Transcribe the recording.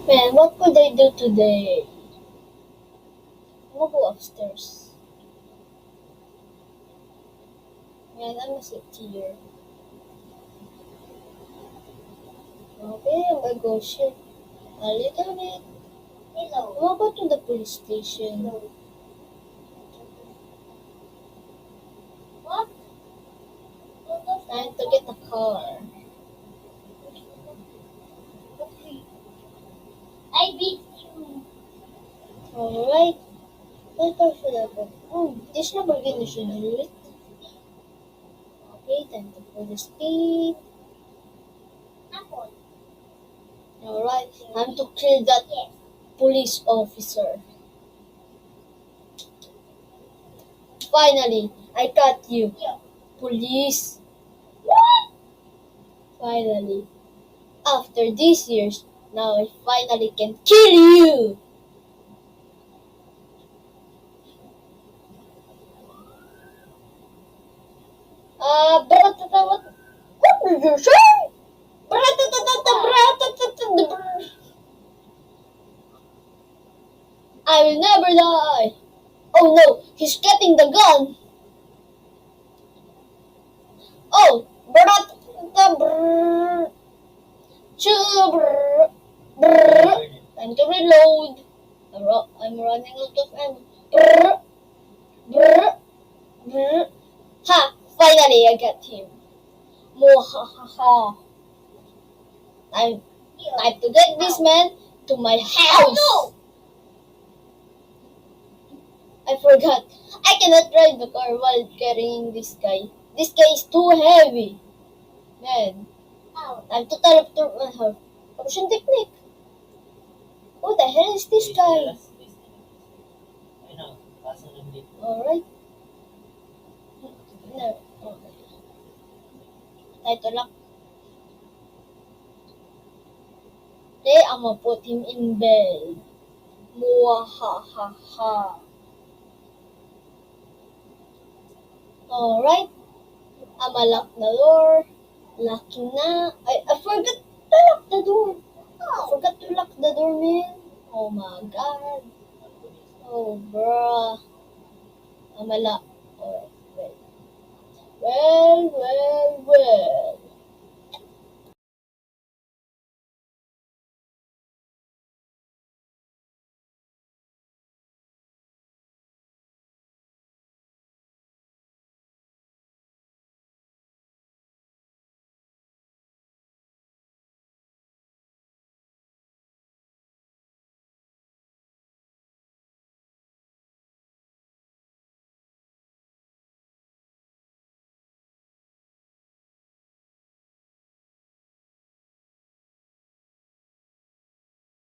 Man, what could I do today? I'm gonna go upstairs. Man, I'm gonna sit here. Okay, I'm gonna go shit a little bit. I'm gonna go to the police station. What? Time to get a car. I beat you. Alright. What car should I go? This Lamborghini should do it. Okay, time to pull the speed. Alright, time to kill that police officer. Finally, I caught you. Police. What? Finally. After these years, now I finally can kill you. Bratata, what did you say? Bratata, bratata. I will never die. Oh no, he's getting the gun. Oh, bratata, brrr. Brrr, brrr. Time to reload. I'm running out of ammo. Brrr, brrr, brrr. Ha! Finally, I got him. Mohahaha. Time to get this man to my house. I forgot. I cannot drive the car while carrying this guy. This guy is too heavy. Man, time to teleport my house. Ocean technique. Who the hell is this guy? Alright. No. Okay. Title lock. Today, I'm gonna put him in bed. Mwahahaha. Alright. I'ma lock the door. Locking na. I forgot to lock the door. I forgot to lock the door, man. Oh my god. Oh, bruh. I'ma lock. Alright, well. Well.